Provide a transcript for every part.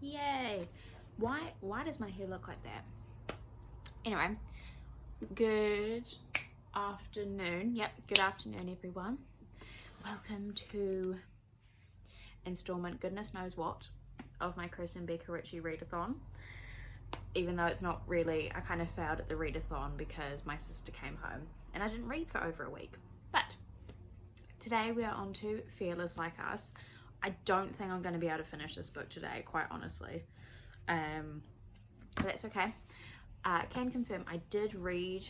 Yay. Why does my hair look like that? Anyway, good afternoon. Yep, good afternoon everyone. Welcome to installment goodness knows what of my Kristen Becca Ritchie readathon. Even though it's not really, I kind of failed at the readathon because my sister came home and I didn't read for over a week. But today we are on to Fearless Like Us. I don't think I'm going to be able to finish this book today, quite honestly. But that's okay. Can confirm I did read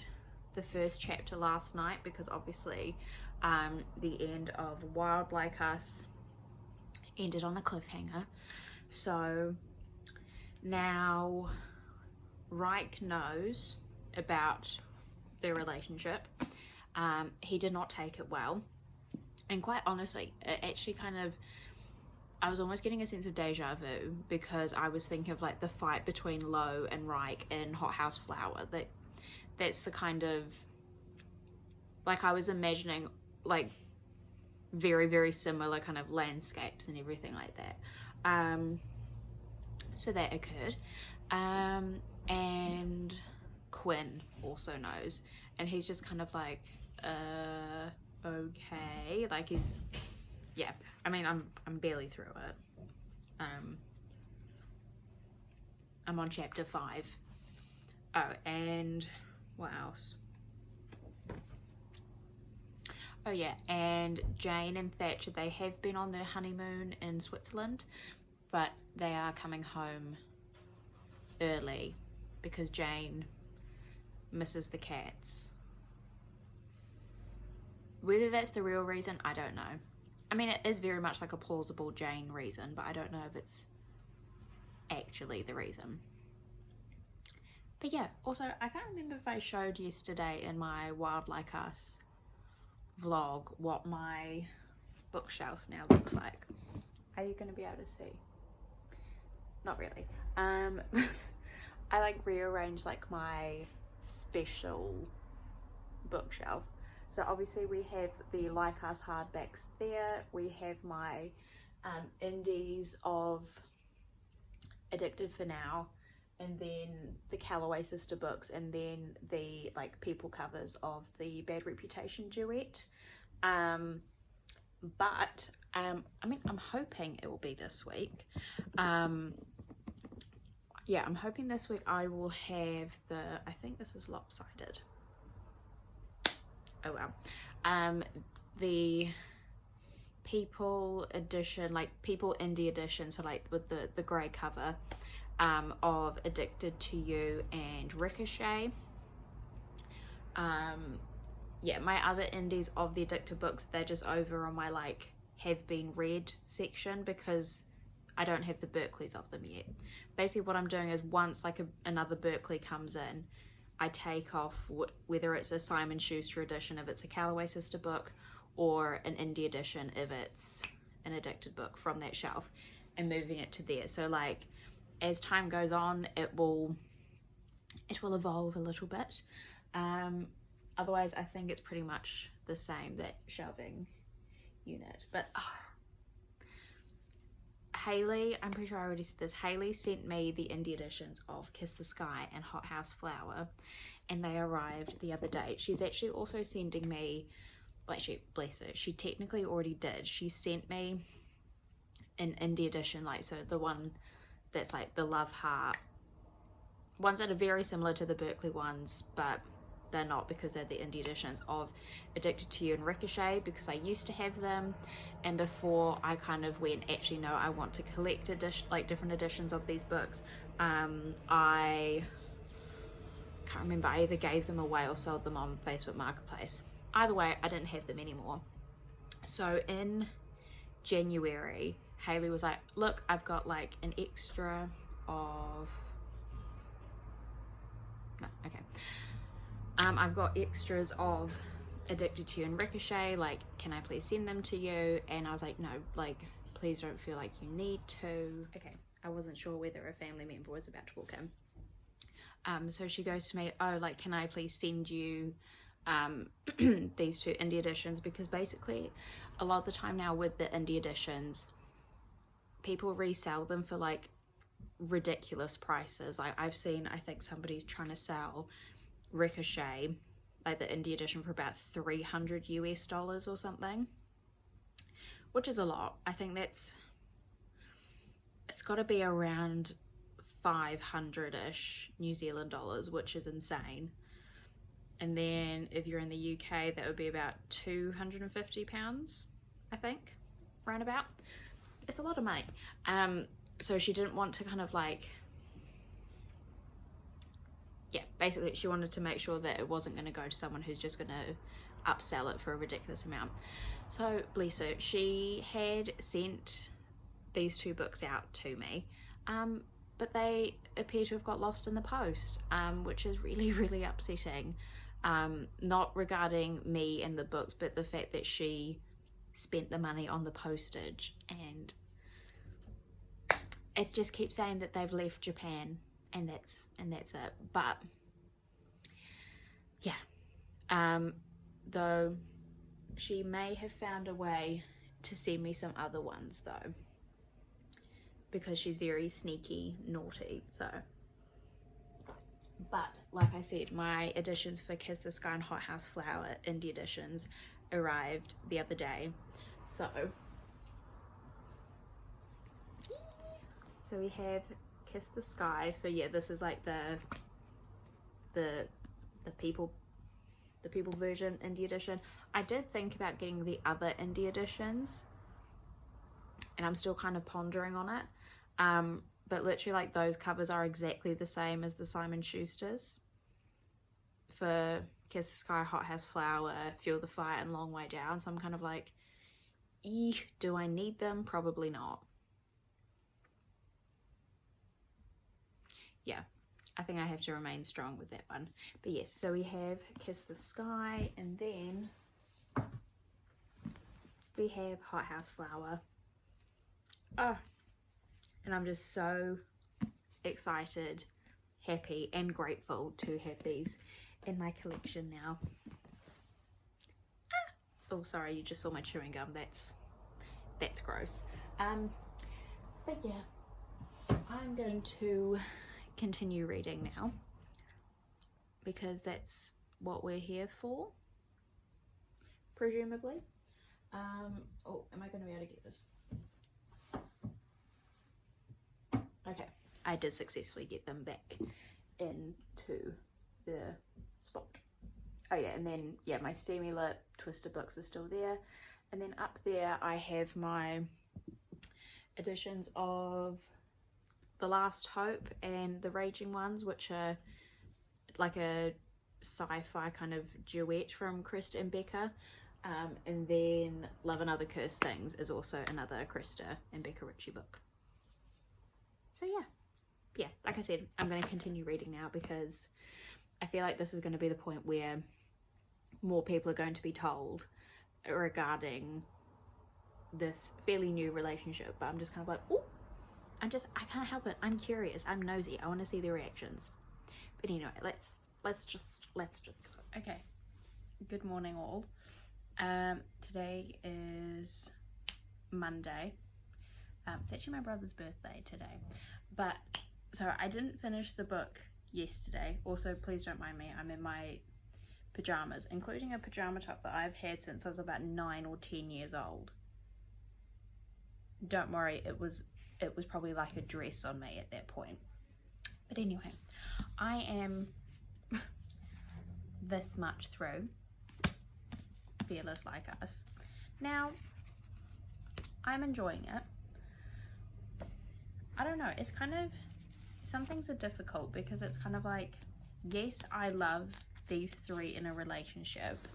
the first chapter last night because obviously the end of Wild Like Us ended on a cliffhanger. So now Reich knows about their relationship. He did not take it well. And quite honestly, it actually kind of, I was almost getting a sense of deja vu because I was thinking of like the fight between Lo and Reich in Hothouse Flower. That's the kind of, like I was imagining like very, very similar kind of landscapes and everything like that. So that occurred. And Quinn also knows. And he's just kind of like, okay. Like he's, yeah, I mean, I'm barely through it. I'm on chapter 5. Oh, and what else? Oh yeah, and Jane and Thatcher, they have been on their honeymoon in Switzerland, but they are coming home early because Jane misses the cats. Whether that's the real reason, I don't know. I mean, it is very much like a plausible Jane reason, but I don't know if it's actually the reason. But yeah, also, I can't remember if I showed yesterday in my Wild Like Us vlog what my bookshelf now looks like. Are you going to be able to see? Not really. I like rearranged like my special bookshelf. So obviously we have the Like Us hardbacks there. We have my indies of Addicted for Now, and then the Calloway sister books, and then the like people covers of the Bad Reputation duet. But I mean, I'm hoping it will be this week. Yeah, I'm hoping this week I will have the, I think this is lopsided. Oh well. The people edition, like people indie edition, so like with the grey cover of Addicted to You and Ricochet. Yeah, my other indies of the Addicted books, they're just over on my like have been read section because I don't have the Berkeleys of them yet. Basically what I'm doing is once like another Berkeley comes in, I take off whether it's a Simon Schuster edition if it's a Calloway sister book, or an indie edition if it's an Addicted book from that shelf, and moving it to there. So like as time goes on, it will evolve a little bit. Otherwise I think it's pretty much the same, that shelving unit. But Haley, I'm pretty sure I already said this, Haley sent me the indie editions of Kiss the Sky and Hothouse Flower, and they arrived the other day. She's actually also sending me, well actually, bless her, she technically already did. She sent me an indie edition, like, so the one that's like the Love Heart, ones that are very similar to the Berkeley ones, but they're not because they're the indie editions of Addicted to You and Ricochet, because I used to have them, and before I kind of went, actually no, I want to collect like different editions of these books, I can't remember, I either gave them away or sold them on Facebook Marketplace. Either way, I didn't have them anymore. So in January, Haley was like, look, I've got like an extra of, no, okay, I've got extras of Addicted to You and Ricochet, like, can I please send them to you? And I was like, no, like, please don't feel like you need to. Okay, I wasn't sure whether a family member was about to walk in. So she goes to me, oh, like, can I please send you these two indie editions? Because basically a lot of the time now with the indie editions, people resell them for like ridiculous prices. Like I've seen, I think somebody's trying to sell Ricochet, like the indie edition, for about $300 US or something, which is a lot. I think it's got to be around 500-ish New Zealand dollars, which is insane. And then if you're in the UK, that would be about £250, I think, round about. It's a lot of money. So she didn't want to kind of like, yeah, basically she wanted to make sure that it wasn't going to go to someone who's just going to upsell it for a ridiculous amount. So bless her, she had sent these 2 books out to me, but they appear to have got lost in the post, which is really, really upsetting. Not regarding me and the books, but the fact that she spent the money on the postage, and it just keeps saying that they've left Japan, and that's it. But yeah, though she may have found a way to send me some other ones though, because she's very sneaky, naughty. So, but like I said, my editions for Kiss the Sky and Hothouse Flower indie editions arrived the other day. So we have Kiss the Sky. So yeah, this is like the people version indie edition. I did think about getting the other indie editions, and I'm still kind of pondering on it. But literally, like, those covers are exactly the same as the Simon Schuster's for Kiss the Sky, Hothouse Flower, Feel the Fire, and Long Way Down. So I'm kind of like, do I need them? Probably not. Yeah, I think I have to remain strong with that one. But yes, so we have Kiss the Sky, and then we have Hothouse Flower. Oh, and I'm just so excited, happy, and grateful to have these in my collection now. Oh, sorry, you just saw my chewing gum. That's gross. But yeah, I'm going to continue reading now, because that's what we're here for, presumably. Oh, am I going to be able to get this? Okay, I did successfully get them back into the spot. Oh yeah, and then yeah, my Steamy Lit Twister books are still there, and then up there I have my editions of The Last Hope and The Raging Ones, which are like a sci-fi kind of duet from Krista and Becca. And then Love and Other Cursed Things is also another Krista and Becca Ritchie book. So yeah, like I said, I'm going to continue reading now, because I feel like this is going to be the point where more people are going to be told regarding this fairly new relationship. But I'm just kind of like, oh, I can't help it. I'm curious. I'm nosy. I want to see the reactions. But anyway, let's just go. Okay. Good morning, all. Today is Monday. It's actually my brother's birthday today. But so I didn't finish the book yesterday. Also, please don't mind me. I'm in my pajamas, including a pajama top that I've had since I was about 9 or 10 years old. Don't worry, it was probably like a dress on me at that point. But anyway, I am this much through Fearless Like Us. Now, I'm enjoying it. I don't know, it's kind of, some things are difficult, because it's kind of like, yes, I love these 3 in a relationship,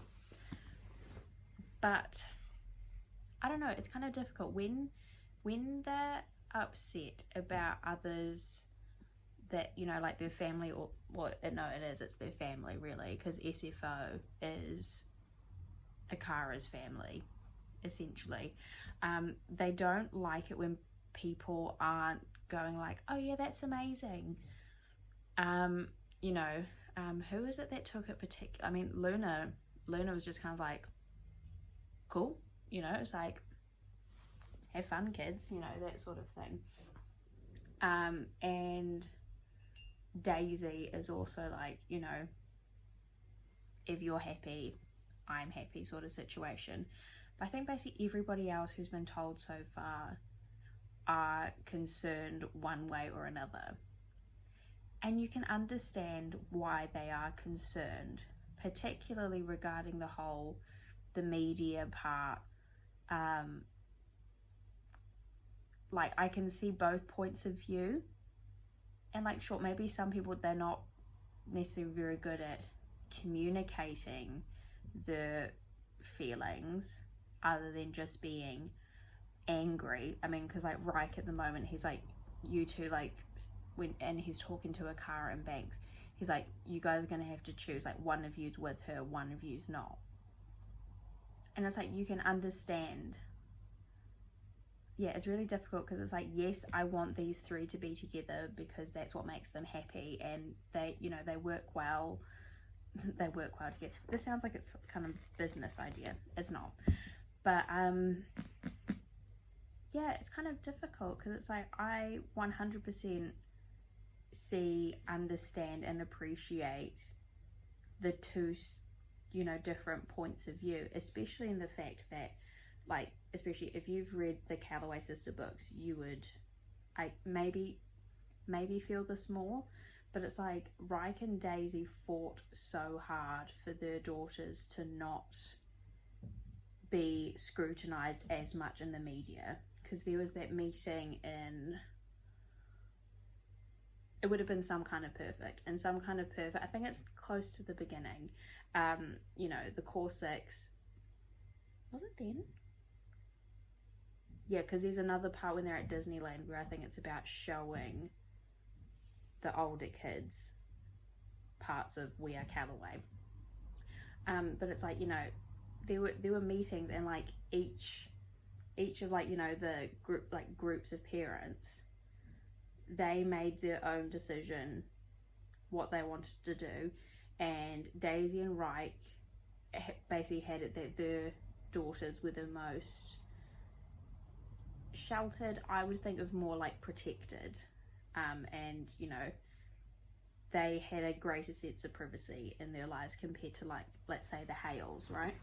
but I don't know, it's kind of difficult when they're upset about others that, you know, like their family, or what, well, no, it's their family really, because SFO is Akara's family, essentially. They don't like it when people aren't going like, oh yeah, that's amazing. You know, who is it that took it particular? I mean, Luna was just kind of like, cool, you know, it's like, have fun, kids, you know, that sort of thing. And Daisy is also like, you know, if you're happy, I'm happy sort of situation. But I think basically everybody else who's been told so far are concerned one way or another. And you can understand why they are concerned, particularly regarding the media part. Like, I can see both points of view. And like, sure, maybe some people, they're not necessarily very good at communicating the feelings other than just being angry. I mean, because like Reich at the moment, he's like, you two, like, and he's talking to a Cara and Banks, he's like, you guys are going to have to choose, like, one of you's with her, one of you's not. And it's like, you can understand. Yeah, it's really difficult because it's like, yes, I want these three to be together because that's what makes them happy, and they, you know, they work well. They work well together. This sounds like it's kind of business idea. It's not. But yeah, it's kind of difficult because it's like, I 100% see, understand, and appreciate the two, you know, different points of view, especially in the fact that, like, especially if you've read the Calloway sister books, you would, maybe feel this more. But it's like, Reich and Daisy fought so hard for their daughters to not be scrutinized as much in the media, because there was that meeting in, it would have been Some Kind of Perfect, and Some Kind of Perfect, I think it's close to the beginning, you know, the core 6, was it then? Yeah, because there's another part when they're at Disneyland where I think it's about showing the older kids parts of We Are Calloway. But it's like, you know, there were meetings, and like each of, like, you know, the groups of parents, they made their own decision what they wanted to do, and Daisy and Reich basically had it that their daughters were the most sheltered, I would think of more like protected, and, you know, they had a greater sense of privacy in their lives compared to, like, let's say the Hales, right?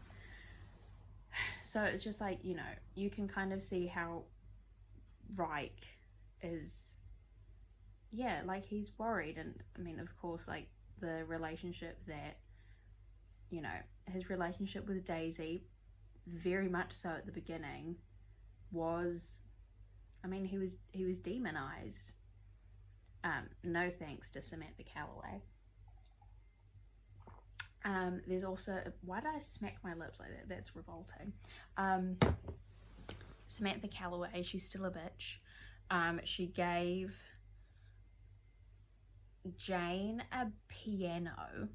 So it's just like, you know, you can kind of see how Reich is, yeah, like, he's worried. And I mean, of course, like, the relationship that, you know, his relationship with Daisy, very much so at the beginning, was, I mean, he was demonized. No thanks to Samantha Calloway. There's also, why did I smack my lips like that? That's revolting. Samantha Calloway, she's still a bitch. She gave Jane a piano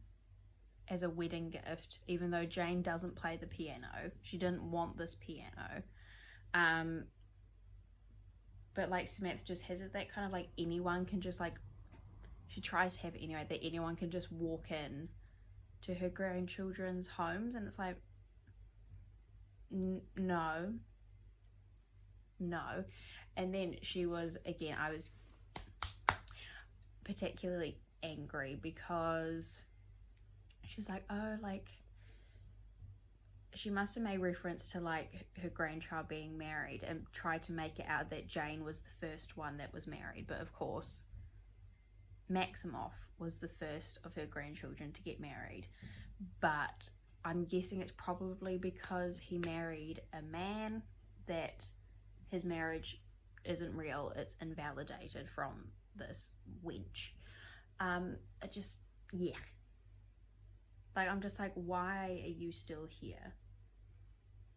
as a wedding gift, even though Jane doesn't play the piano. She didn't want this piano. But like, Samantha just has it that kind of like, anyone can just, like, she tries to have it anyway, that anyone can just walk in to her grandchildren's homes, and it's like, no. And then she was, again, I was particularly angry because she was like, oh, like, she must have made reference to, like, her grandchild being married and tried to make it out that Jane was the first one that was married. But of course, Maximoff was the first of her grandchildren to get married. But I'm guessing it's probably because he married a man that his marriage isn't real, it's invalidated from this wench. It just, yeah. Like, I'm just like, why are you still here?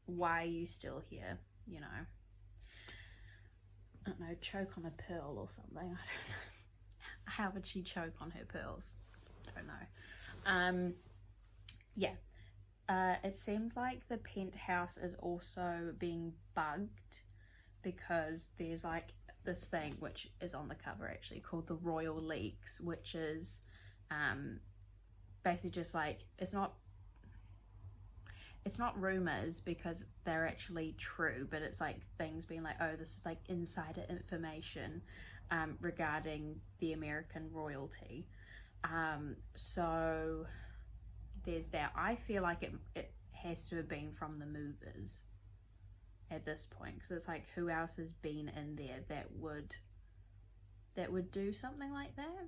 Why are you still here? You know, I don't know, choke on a pearl or something. I don't know. How would she choke on her pearls? I don't know. Yeah. It seems like the penthouse is also being bugged because there's like this thing which is on the cover actually called the Royal Leaks, which is basically just like, it's not, it's not rumors because they're actually true, but it's like things being like, oh, this is like insider information regarding the American royalty. So there's that. I feel like it has to have been from the movers at this point, because it's like, who else has been in there that would do something like that?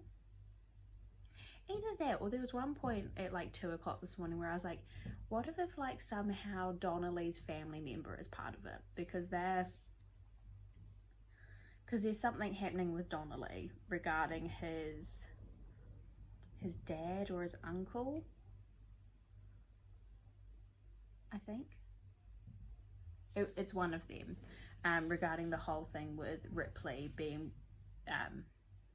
Either that, or there was one point at like 2 o'clock this morning where I was like, what if like somehow Donnelly's family member is part of it, because there's something happening with Donnelly regarding his dad or his uncle, I think. It's one of them, regarding the whole thing with Ripley being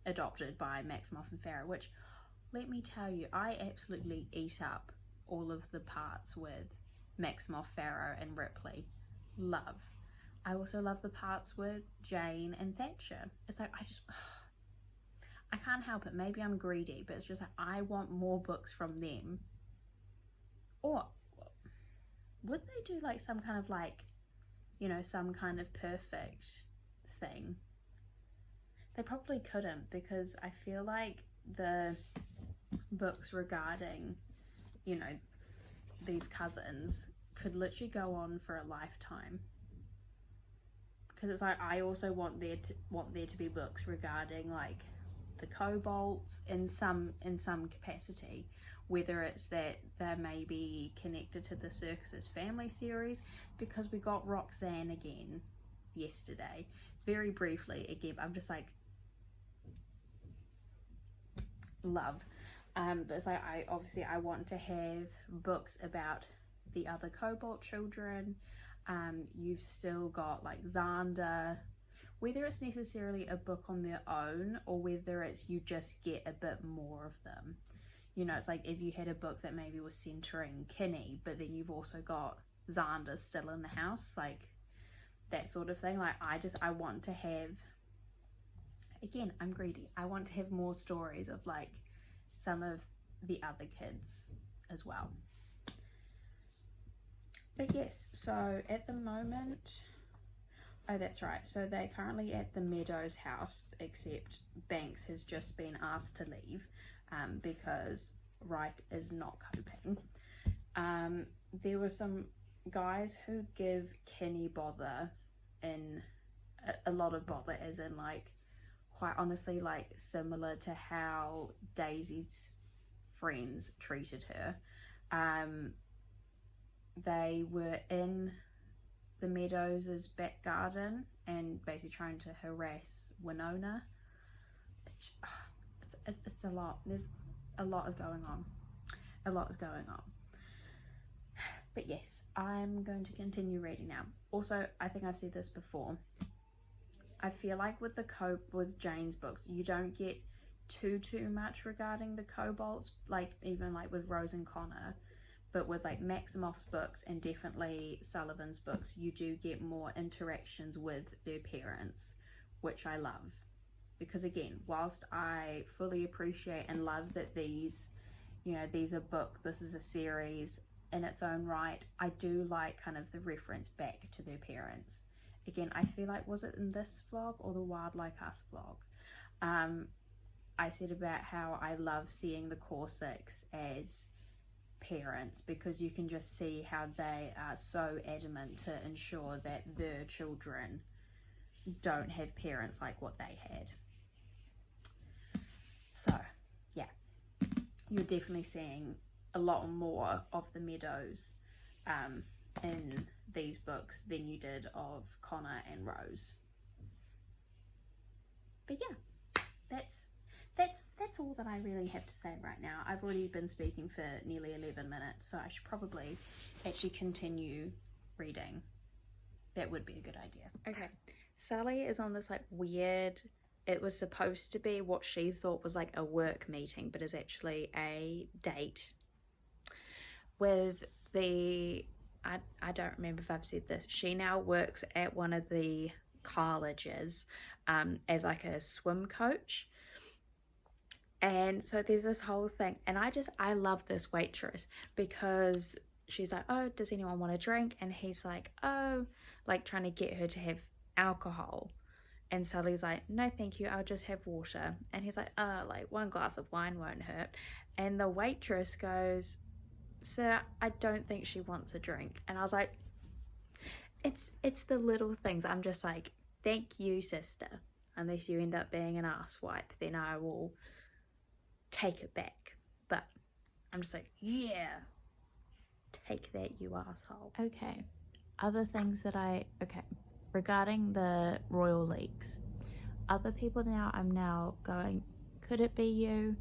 adopted by Maximoff and Farrah, which, let me tell you, I absolutely eat up all of the parts with Maximoff, Farrah and Ripley. Love. I also love the parts with Jane and Thatcher. It's like, I can't help it. Maybe I'm greedy, but it's just like, I want more books from them. Or would they do like some kind of like, some kind of perfect thing? They probably couldn't, because I feel like the books regarding, these cousins could literally go on for a lifetime. Because it's like, I also want there to be books regarding like the kobolds in some capacity, whether it's that they're maybe connected to the Circus's family series, because we got Roxanne again yesterday, very briefly again. I'm just like, love. But it's like, I want to have books about the other Cobalt children. You've still got like Xander, whether it's necessarily a book on their own or whether it's you just get a bit more of them. It's like if you had a book that maybe was centering Kinney, but then you've also got Xander still in the house, like that sort of thing. Like, I want to have, again, I'm greedy, I want to have more stories of like some of the other kids as well. But yes, so at the moment, oh that's right, so they're currently at the Meadows house, except Banks has just been asked to leave because Reich is not coping. There were some guys who give Kinney bother, in a lot of bother, as in like, quite honestly, like similar to how Daisy's friends treated her. They were in the Meadows' back garden and basically trying to harass Winona. It's a lot. There's a lot is going on. But yes, I'm going to continue reading now. Also, I think I've said this before, I feel like with Jane's books, you don't get too much regarding the kobolds, like even like with Rose and Connor. But with like Maximoff's books and definitely Sullivan's books, you do get more interactions with their parents, which I love. Because again, whilst I fully appreciate and love that these are books, this is a series in its own right, I do like kind of the reference back to their parents. Again, I feel like, was it in this vlog or the Wild Like Us vlog? I said about how I love seeing the Corsicks as parents, because you can just see how they are so adamant to ensure that their children don't have parents like what they had. So yeah, you're definitely seeing a lot more of the Meadows in these books than you did of Connor and Rose. But yeah, that's all that I really have to say right now. I've already been speaking for nearly 11 minutes, so I should probably actually continue reading. That would be a good idea. Okay, Sally is on this like weird, it was supposed to be what she thought was like a work meeting, but is actually a date with the, I don't remember if I've said this, she now works at one of the colleges as like a swim coach. And so there's this whole thing, and I love this waitress because she's like, oh, does anyone want a drink? And he's like, oh, like trying to get her to have alcohol. And Sully's like, no, thank you, I'll just have water. And he's like, oh, like 1 glass of wine won't hurt. And the waitress goes, sir, I don't think she wants a drink. And I was like, it's the little things. I'm just like, thank you, sister. Unless you end up being an asswipe, then I will take it back. But I'm just like, yeah, take that, you asshole. Okay, other things that regarding the royal leaks, other people now, I'm now going, could it be you?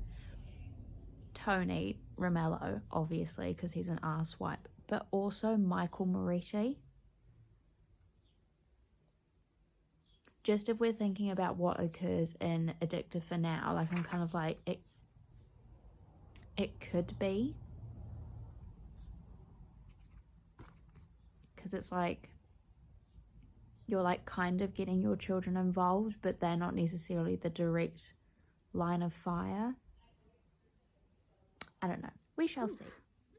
Tony Romello, obviously, because he's an asswipe, but also Michael Moretti. Just if we're thinking about what occurs in Addictive for now, like I'm kind of like, it could be. Because it's like, you're like kind of getting your children involved, but they're not necessarily the direct line of fire. I don't know. We shall see.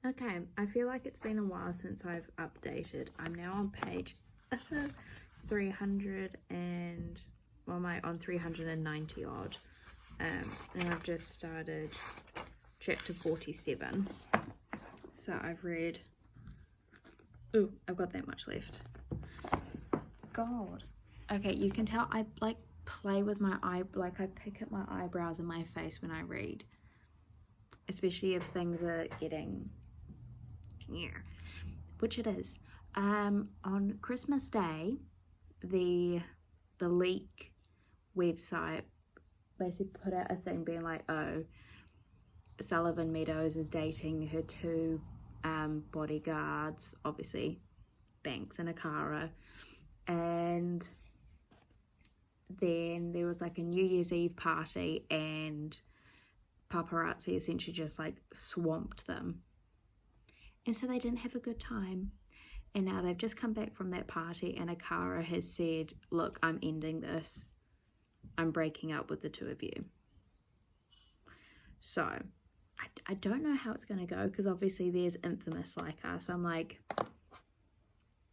Okay, I feel like it's been a while since I've updated. I'm now on page 300 and, well, on 390 odd. And I've just started chapter 47. So I've read, I've got that much left. God. Okay, you can tell I like play with my I pick at my eyebrows and my face when I read. Especially if things are getting, which it is. On Christmas Day, the leak website basically put out a thing being like, oh, Sullivan Meadows is dating her 2 bodyguards, obviously Banks and Akara, and then there was like a New Year's Eve party and paparazzi essentially just like swamped them, and so they didn't have a good time. And now they've just come back from that party and Akara has said, look, I'm ending this, I'm breaking up with the 2 of you. So I don't know how it's going to go, because obviously there's Infamous Like Us. I'm like,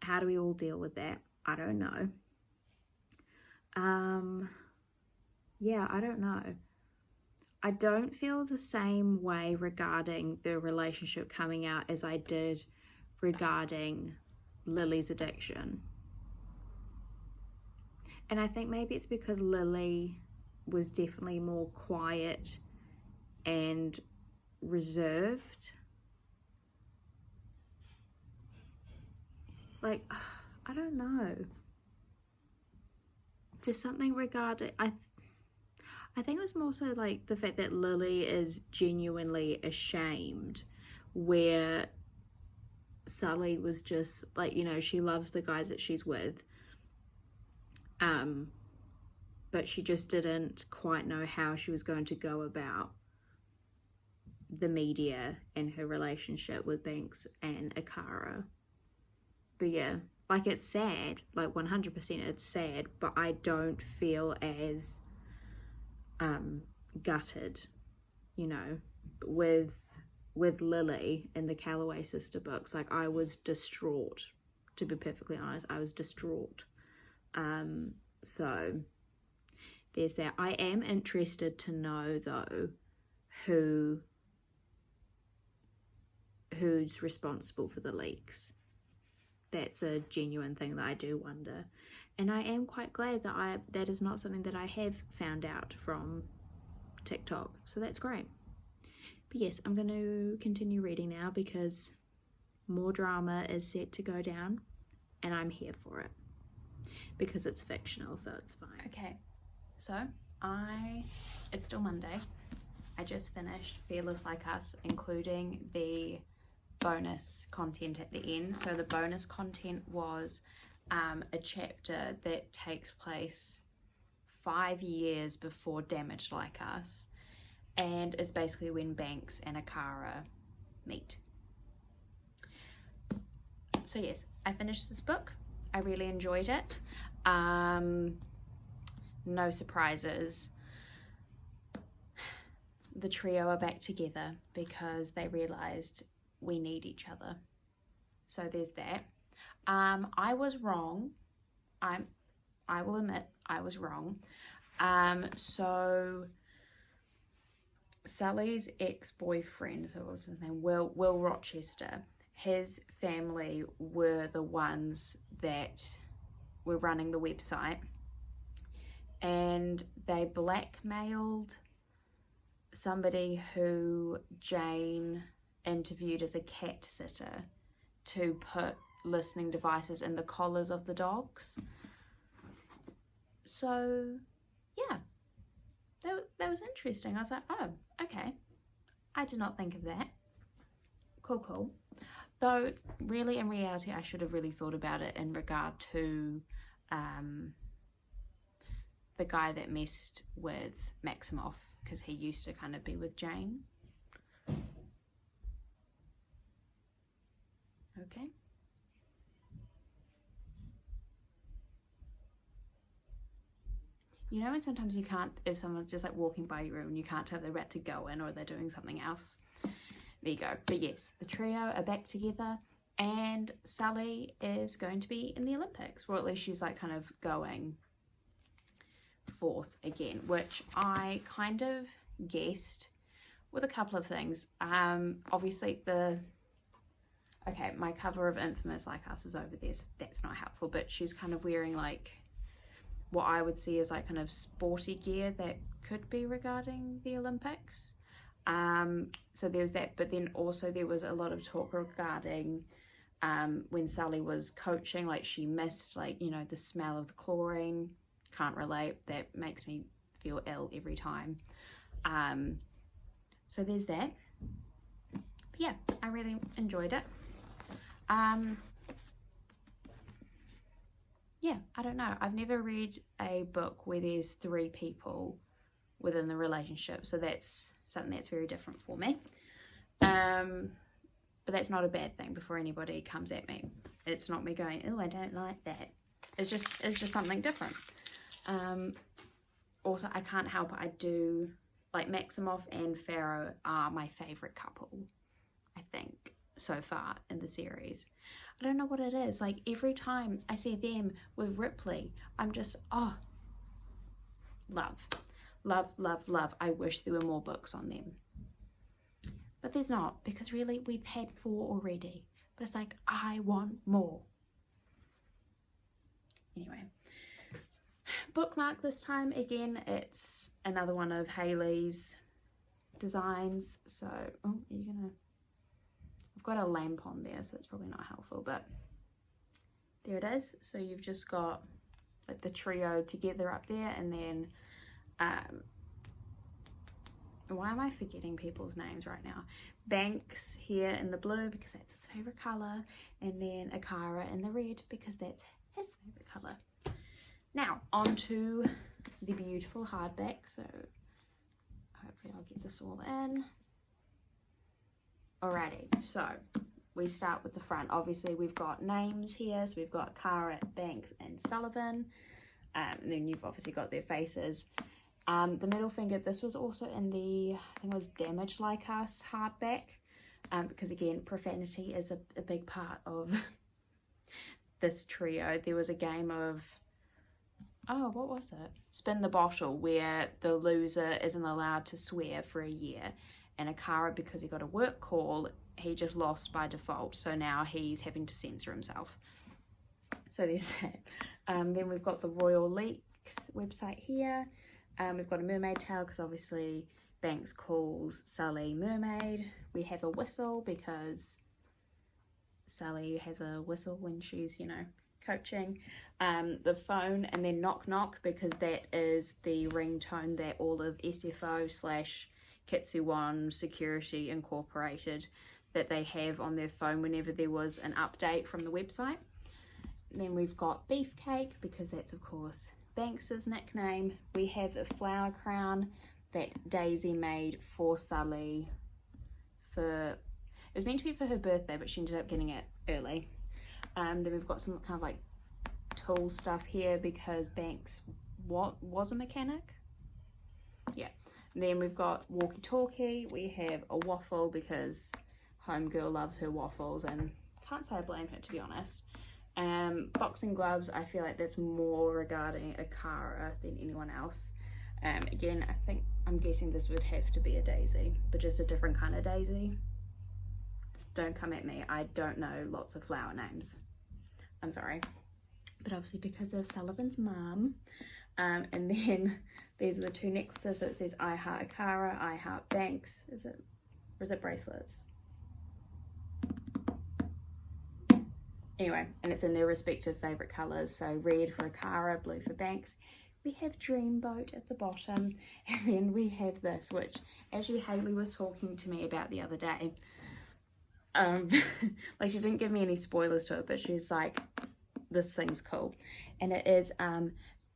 how do we all deal with that? I don't know. Yeah, I don't know. I don't feel the same way regarding the relationship coming out as I did regarding Lily's addiction. And I think maybe it's because Lily was definitely more quiet and reserved. Like, I don't know. Just something regarding, I think it was more so like the fact that Lily is genuinely ashamed, where Sully was just like, you know, she loves the guys that she's with, but she just didn't quite know how she was going to go about the media and her relationship with Banks and Akara. But yeah, like, it's sad, like 100% it's sad, but I don't feel as gutted, you know, with Lily in the Calloway sister books. Like, I was distraught, to be perfectly honest. I was distraught. So there's that. I am interested to know though who's responsible for the leaks. That's a genuine thing that I do wonder, and I am quite glad that that is not something that I have found out from TikTok, so that's great. But yes, I'm going to continue reading now because more drama is set to go down, and I'm here for it because it's fictional, so it's fine. Okay, so it's still Monday. I just finished Fearless Like Us, including the bonus content at the end. So the bonus content was a chapter that takes place 5 years before Damaged Like Us, and is basically when Banks and Akara meet. So yes, I finished this book. I really enjoyed it. No surprises. The trio are back together because they realized we need each other. So there's that. I was wrong. I will admit I was wrong. So Sally's ex-boyfriend, so what was his name? Will Rochester. His family were the ones that were running the website, and they blackmailed somebody who Jane interviewed as a cat sitter to put listening devices in the collars of the dogs. So yeah, that was interesting. I was like, oh, okay, I did not think of that. Cool. Though really, in reality, I should have really thought about it in regard to the guy that messed with Maximoff, because he used to kind of be with Jane. Okay. You know when sometimes you can't, if someone's just like walking by your room and you can't tell if they're about to go in or they're doing something else? There you go. But yes, the trio are back together, and Sally is going to be in the Olympics, or at least she's like kind of going fourth again, which I kind of guessed with a couple of things. Obviously my cover of Infamous Like Us is over there, so that's not helpful, but she's kind of wearing like what I would see as like kind of sporty gear that could be regarding the Olympics. So there's that, but then also there was a lot of talk regarding when Sally was coaching, like she missed like, you know, the smell of the chlorine. Can't relate, that makes me feel ill every time. So there's that. But yeah, I really enjoyed it. Yeah, I don't know, I've never read a book where there's 3 people within the relationship, so that's something that's very different for me. But that's not a bad thing before anybody comes at me. It's not me going, oh, I don't like that. It's just something different. Also, I can't help it, I do like Maximoff and Pharaoh are my favorite couple, I think, so far in the series. I don't know what it is, like every time I see them with Ripley, I'm just, oh, love. I wish there were more books on them, but there's not, because really we've had 4 already, but it's like I want more. Anyway, bookmark this time. Again, it's another one of Haley's designs, so I've got a lamp on there, so it's probably not helpful, but there it is. So you've just got like the trio together up there, and then why am I forgetting people's names right now? Banks here in the blue because that's his favorite color, and then Akara in the red because that's his favorite color. Now on to the beautiful hardback. So hopefully I'll get this all in. Alrighty, so we start with the front. Obviously we've got names here, so we've got Cara, Banks and Sullivan, and then you've obviously got their faces. The middle finger, this was also in the, I think it was Damage Like Us hardback, because again, profanity is a big part of this trio. There was a game of, oh, what was it? Spin the Bottle, where the loser isn't allowed to swear for a year. And Akara, because he got a work call, he just lost by default. So now he's having to censor himself. So there's that. Then we've got the Royal Leaks website here. We've got a mermaid tail because obviously Banks calls Sally mermaid. We have a whistle because Sally has a whistle when she's, you know, coaching. The phone, and then knock knock because that is the ringtone that all of SFO / Kitsuwan Security Incorporated, that they have on their phone whenever there was an update from the website. And then we've got Beefcake because that's of course Banks's nickname. We have a flower crown that Daisy made for Sully for, it was meant to be for her birthday, but she ended up getting it early. Then we've got some kind of like tool stuff here because Banks was a mechanic. Yeah. And then we've got walkie-talkie. We have a waffle because Homegirl loves her waffles, and can't say I blame her, to be honest. Boxing gloves, I feel like that's more regarding Akara than anyone else. Again, I'm guessing this would have to be a daisy, but just a different kind of daisy. Don't come at me, I don't know lots of flower names. I'm sorry. But obviously because of Sullivan's mum. And then these are the two necklaces. So it says I Heart Akara, I Heart Banks. Or is it bracelets? Anyway, and it's in their respective favourite colours. So red for Akara, blue for Banks. We have Dreamboat at the bottom. And then we have this, which actually Haley was talking to me about the other day. Like, she didn't give me any spoilers to it, but she's like, this thing's cool. And it is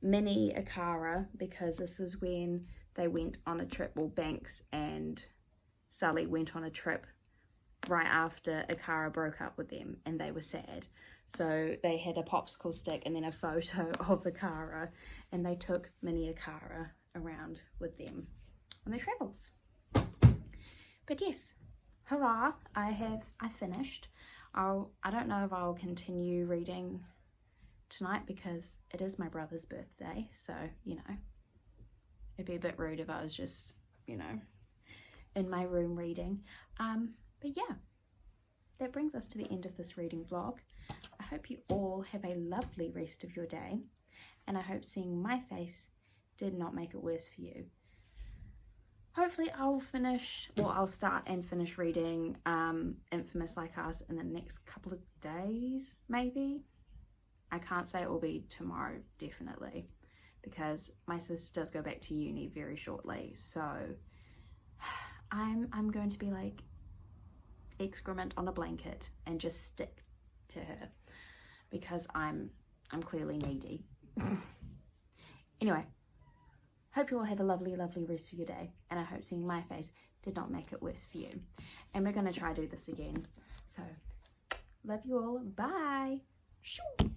mini Akara, because this is when they went on a trip, well, Banks and Sully went on a trip right after Akara broke up with them, and they were sad. So they had a popsicle stick and then a photo of Akara, and they took mini Akara around with them on their travels. But yes, hurrah, I finished. I don't know if I'll continue reading tonight because it is my brother's birthday, so, you know, it'd be a bit rude if I was just, you know, in my room reading. But yeah, that brings us to the end of this reading vlog. I hope you all have a lovely rest of your day, and I hope seeing my face did not make it worse for you. Hopefully I'll start and finish reading Infamous Like Us in the next couple of days, maybe. I can't say it will be tomorrow, definitely, because my sister does go back to uni very shortly, so I'm going to be like excrement on a blanket and just stick to her, because I'm clearly needy. Anyway, hope you all have a lovely, lovely rest of your day, and I hope seeing my face did not make it worse for you. And we're going to try do this again. So, love you all. Bye. Shoo.